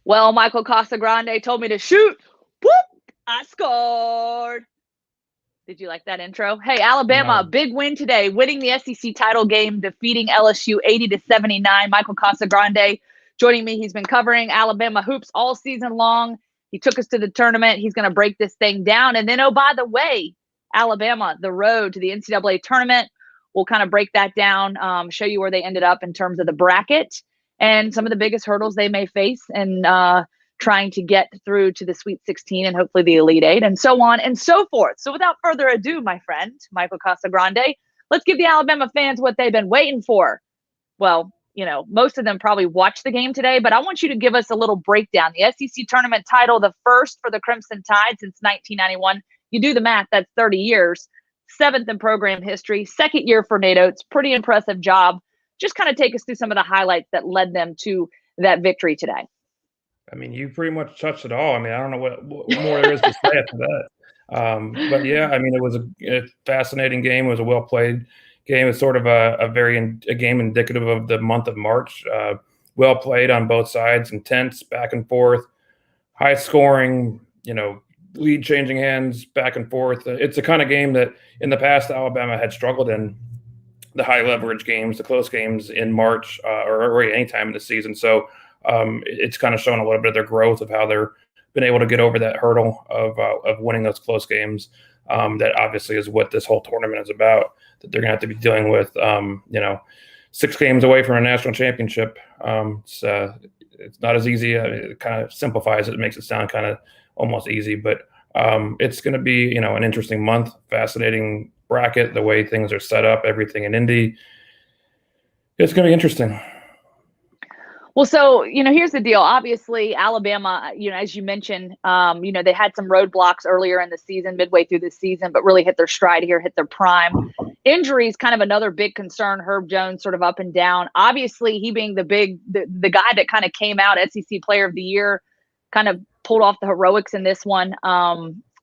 Well, Michael Casagrande told me to shoot. Whoop! I scored. Did you like that intro? Hey, Alabama, No. big win today, winning the SEC title game, defeating LSU 80-79. Michael Casagrande joining me. He's been covering Alabama hoops all season long. He took us to the tournament. He's going to break this thing down. And then, oh, by the way, Alabama, the road to the NCAA tournament. We'll kind of break that down, show you where they ended up in terms of the bracket and some of the biggest hurdles they may face and trying to get through to the Sweet 16 and hopefully the Elite Eight and so on and so forth. So without further ado, my friend, Michael Casagrande, let's give the Alabama fans what they've been waiting for. Well, you know, most of them probably watched the game today, but I want you to give us a little breakdown. The SEC tournament title, the first for the Crimson Tide since 1991. You do the math, that's 30 years. Seventh in program history, second year for Nate Oates. Pretty impressive job. Just kind of take us through some of the highlights that led them to that victory today. I mean, you pretty much touched it all. I mean, I don't know what more there is to say after that. But yeah, I mean, it was a fascinating game. It was a well-played game. It's sort of a game indicative of the month of March. Well played on both sides, intense, back and forth, high scoring, lead changing hands, back and forth. It's the kind of game that in the past Alabama had struggled in, the high leverage games, the close games in March or any time in the season. So it's kind of shown a little bit of their growth of how they're been able to get over that hurdle of winning those close games. That obviously is what this whole tournament is about, that they're going to have to be dealing with, 6 games away from a national championship. It's not as easy. It kind of simplifies it. It makes it sound kind of almost easy, but it's going to be, an interesting month, fascinating bracket, the way things are set up, everything in Indy. It's going to be interesting. Well, so, here's the deal. Obviously, Alabama, as you mentioned, they had some roadblocks earlier in the season, midway through the season, but really hit their stride here, hit their prime. Injuries, kind of another big concern. Herb Jones sort of up and down. Obviously, he being the guy that kind of came out SEC Player of the Year, kind of pulled off the heroics in this one.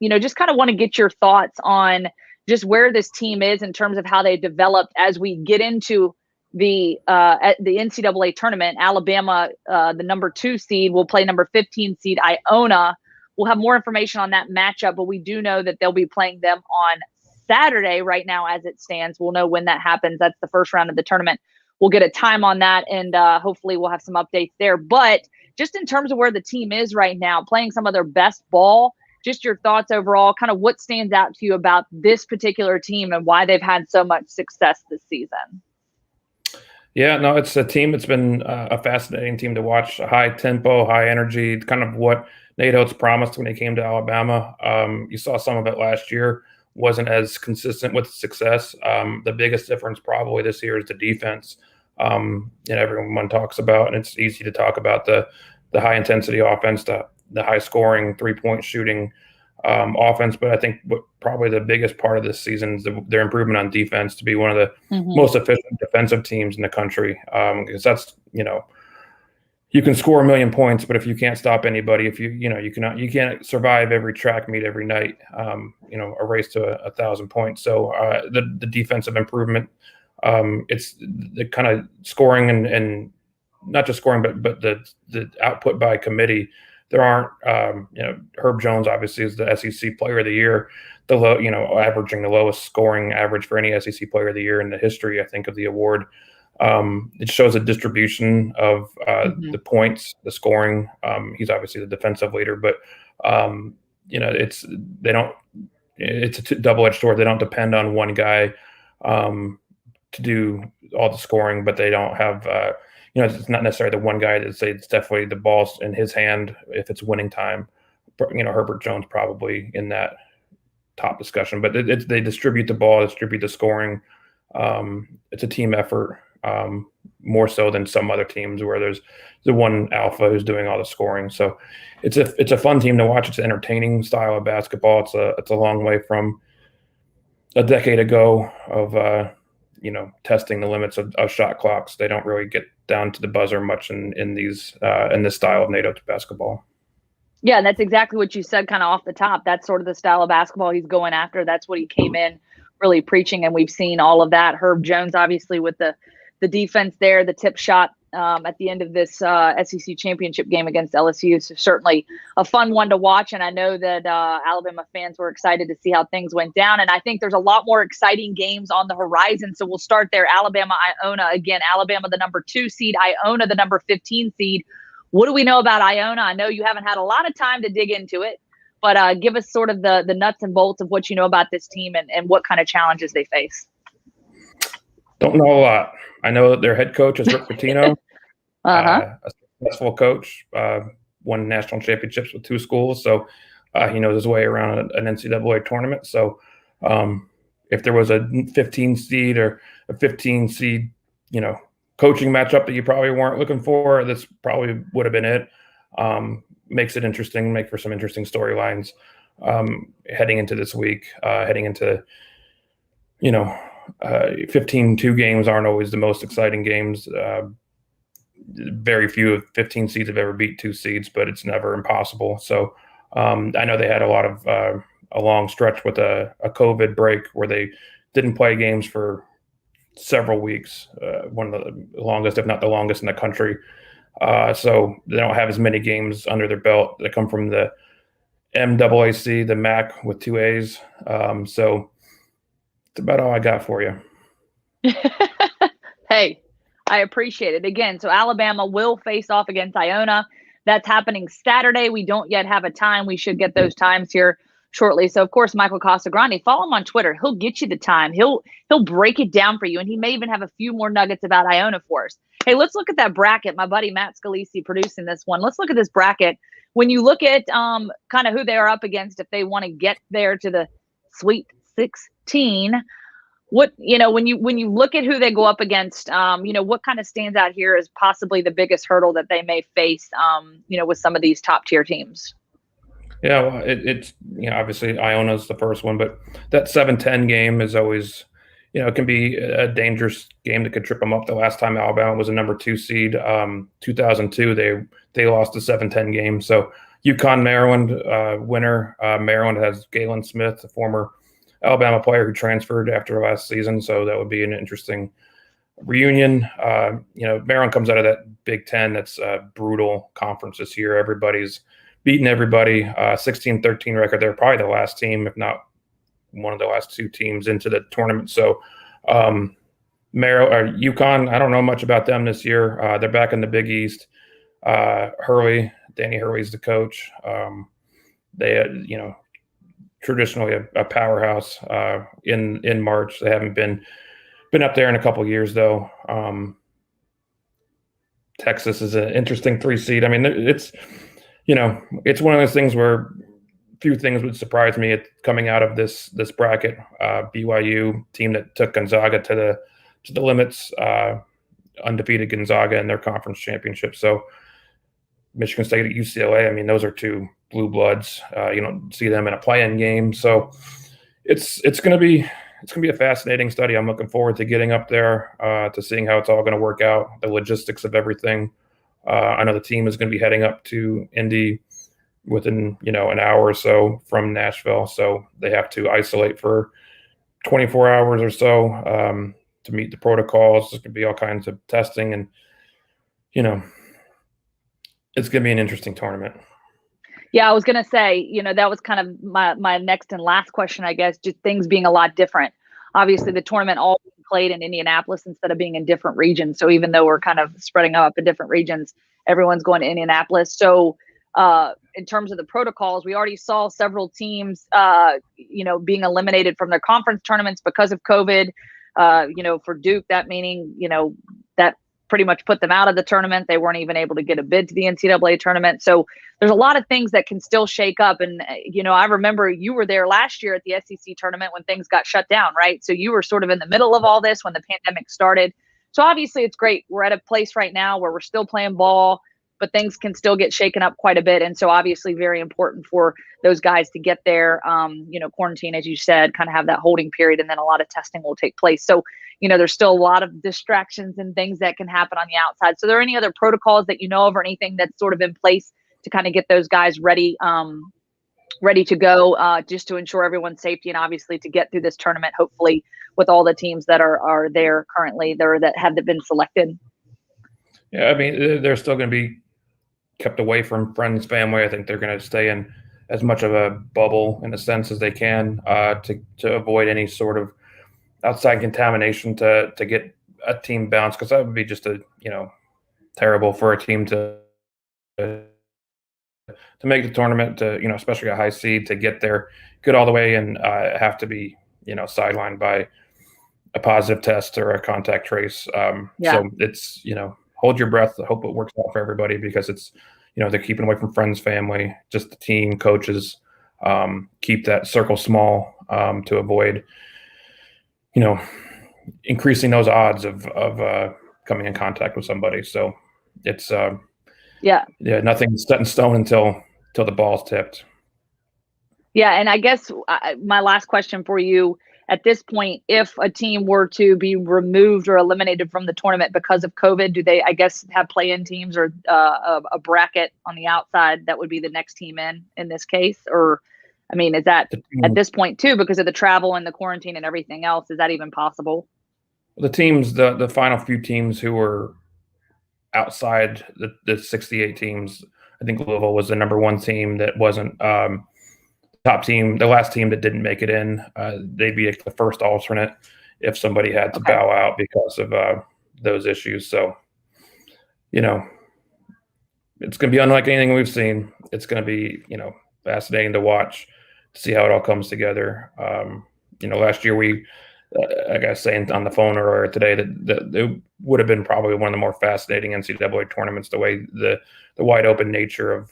Just kind of want to get your thoughts on just where this team is in terms of how they developed as we get into the NCAA tournament. Alabama, the number 2 seed, will play number 15 seed Iona. We'll have more information on that matchup, but we do know that they'll be playing them on Saturday right now as it stands. We'll know when that happens. That's the first round of the tournament. We'll get a time on that, and hopefully we'll have some updates there. But just in terms of where the team is right now, playing some of their best ball, just your thoughts overall, kind of what stands out to you about this particular team and why they've had so much success this season? Yeah, no, it's a team that's been a fascinating team to watch. High tempo, high energy, kind of what Nate Oates promised when he came to Alabama. You saw some of it last year. Wasn't as consistent with success. The biggest difference probably this year is the defense. Everyone talks about, and it's easy to talk about the high intensity offense, the high scoring 3-point shooting offense, but I think what probably the biggest part of this season is their improvement on defense to be one of the most efficient defensive teams in the country. Because that's, you can score 1 million points, but if you can't stop anybody, if you can't survive every track meet every night, a race to 1,000 points. So the defensive improvement, it's the kind of scoring and not just scoring, but the output by committee. There aren't, Herb Jones obviously is the SEC Player of the Year, averaging the lowest scoring average for any SEC Player of the Year in the history, I think, of the award. It shows a distribution of the points, the scoring. He's obviously the defensive leader, but it's a double-edged sword. They don't depend on one guy to do all the scoring, but they don't have. It's not necessarily the one guy that say it's definitely the ball's in his hand if it's winning time. Herbert Jones probably in that top discussion, but they distribute the ball, distribute the scoring. It's a team effort more so than some other teams where there's the one alpha who's doing all the scoring. So it's a fun team to watch. It's an entertaining style of basketball. It's a long way from a decade ago of testing the limits of shot clocks. They don't really get down to the buzzer much in this style of Nate Oates basketball. Yeah, that's exactly what you said kind of off the top. That's sort of the style of basketball he's going after. That's what he came in really preaching, and we've seen all of that. Herb Jones, obviously, with the defense there, the tip shot at the end of this SEC championship game against LSU. So certainly a fun one to watch. And I know that Alabama fans were excited to see how things went down. And I think there's a lot more exciting games on the horizon. So we'll start there. Alabama, Iona. Again, Alabama, the number 2 seed, Iona, the number 15 seed. What do we know about Iona? I know you haven't had a lot of time to dig into it, but give us sort of the nuts and bolts of what you know about this team and what kind of challenges they face. Don't know a lot. I know that their head coach is Rick Pitino, a successful coach, won national championships with 2 schools, so he knows his way around an NCAA tournament. So if there was a 15 seed or a 15 seed, coaching matchup that you probably weren't looking for, this probably would have been it. Makes it interesting, make for some interesting storylines heading into this week, heading into, 15-2 games aren't always the most exciting games. Very few of 15 seeds have ever beat 2 seeds, but it's never impossible. So I know they had a long stretch with a COVID break where they didn't play games for several weeks, one of the longest, if not the longest in the country. So they don't have as many games under their belt that come from the MAAC, the MAC with 2 A's. So that's about all I got for you. Hey, I appreciate it. Again, so Alabama will face off against Iona. That's happening Saturday. We don't yet have a time. We should get those times here shortly. So, of course, Michael Casagrande, follow him on Twitter. He'll get you the time. He'll break it down for you, and he may even have a few more nuggets about Iona for us. Hey, let's look at that bracket. My buddy Matt Scalisi producing this one. Let's look at this bracket. When you look at kind of who they are up against, if they want to get there to the Sweet 16, what, when you look at who they go up against, what kind of stands out here as possibly the biggest hurdle that they may face, with some of these top tier teams? Yeah, well, it's obviously Iona's the first one, but that 7-10 game is always, it can be a dangerous game that could trip them up. The last time Alabama was a number 2 seed, 2002, they lost a 7-10 game. So UConn, Maryland winner. Maryland has Galen Smith, a former Alabama player who transferred after last season. So that would be an interesting reunion. Maryland comes out of that Big Ten. That's a brutal conference this year. Everybody's beating everybody. 16-13 record. They're probably the last team, if not one of the last 2 teams into the tournament. So Maryland or UConn, I don't know much about them this year. They're back in the Big East. Danny Hurley's the coach. They traditionally a powerhouse in March. They haven't been up there in a couple of years though. Texas is an interesting 3 seed. I mean, it's one of those things where few things would surprise me coming out of this bracket. BYU, team that took Gonzaga to the limits, undefeated Gonzaga in their conference championship. So Michigan State at UCLA, I mean, those are 2 blue bloods. You don't see them in a play-in game. So it's going to be a fascinating study. I'm looking forward to getting up there, to seeing how it's all going to work out, the logistics of everything. I know the team is going to be heading up to Indy within, an hour or so from Nashville. So they have to isolate for 24 hours or so to meet the protocols. There's going to be all kinds of testing and, it's going to be an interesting tournament. Yeah, I was going to say, that was kind of my next and last question, I guess, just things being a lot different. Obviously, the tournament all being played in Indianapolis instead of being in different regions. So even though we're kind of spreading up in different regions, everyone's going to Indianapolis. So in terms of the protocols, we already saw several teams, being eliminated from their conference tournaments because of COVID. For Duke, that meaning, that pretty much put them out of the tournament. They weren't even able to get a bid to the NCAA tournament. So there's a lot of things that can still shake up. And, I remember you were there last year at the SEC tournament when things got shut down, right? So you were sort of in the middle of all this when the pandemic started. So obviously it's great. We're at a place right now where we're still playing ball, but things can still get shaken up quite a bit. And so obviously very important for those guys to get there, quarantine, as you said, kind of have that holding period, and then a lot of testing will take place. So, there's still a lot of distractions and things that can happen on the outside. So are there any other protocols that you know of or anything that's sort of in place to kind of get those guys ready to go, just to ensure everyone's safety and obviously to get through this tournament, hopefully with all the teams that are there currently that have been selected? Yeah, I mean, they're still going to be kept away from friends, family. I think they're going to stay in as much of a bubble in a sense as they can to avoid any sort of outside contamination to get a team bounced, because that would be just terrible for a team to make the tournament, to especially a high seed, to get there, get all the way, and have to be sidelined by a positive test or a contact trace. Yeah. So it's hold your breath. I hope it works out for everybody, because it's they're keeping away from friends, family, just the team, coaches. Keep that circle small to avoid increasing those odds of coming in contact with somebody. So it's nothing's set in stone until the ball's tipped. Yeah, and I guess my last question for you at this point, if a team were to be removed or eliminated from the tournament because of COVID, do they, I guess, have play-in teams or a bracket on the outside that would be the next team in this case? Or, I mean, is that at this point too, because of the travel and the quarantine and everything else, is that even possible? The teams, the final few teams who were outside the 68 teams, I think Louisville was the number one team that wasn't top team, the last team that didn't make it in. They'd be the first alternate if somebody had to bow out because of those issues. So, it's going to be unlike anything we've seen. It's going to be, fascinating to watch, to see how it all comes together. Last year like I was saying on the phone earlier today, that it would have been probably one of the more fascinating NCAA tournaments, the way the wide open nature of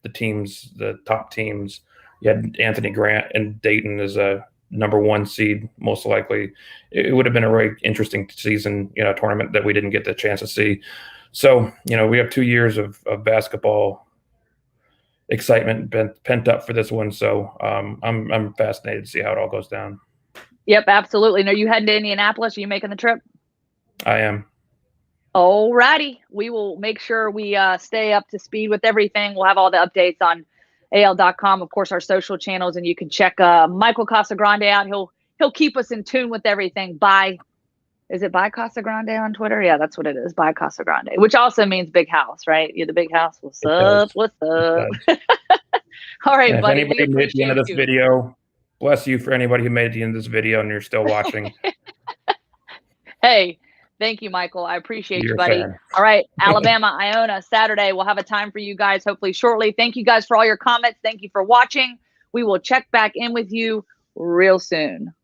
the teams, the top teams. You had Anthony Grant and Dayton as a number one seed, most likely. It would have been a very interesting season, tournament that we didn't get the chance to see. So, we have 2 years of basketball excitement pent up for this one. So I'm fascinated to see how it all goes down. Yep, absolutely. Now, you heading to Indianapolis? Are you making the trip? I am. All righty. We will make sure we stay up to speed with everything. We'll have all the updates on AL.com, of course, our social channels, and you can check Michael Casagrande out. He'll keep us in tune with everything. Is it by Casagrande on Twitter? Yeah, that's what it is. By Casagrande, which also means big house, right? You're the big house. What's up? What's up? All right, and buddy. If anybody made it to the end of this video, bless you for anybody who made it to the end of this video and you're still watching. Hey, thank you, Michael. I appreciate you, buddy. Fan. All right, Alabama, Iona, Saturday. We'll have a time for you guys, hopefully shortly. Thank you guys for all your comments. Thank you for watching. We will check back in with you real soon.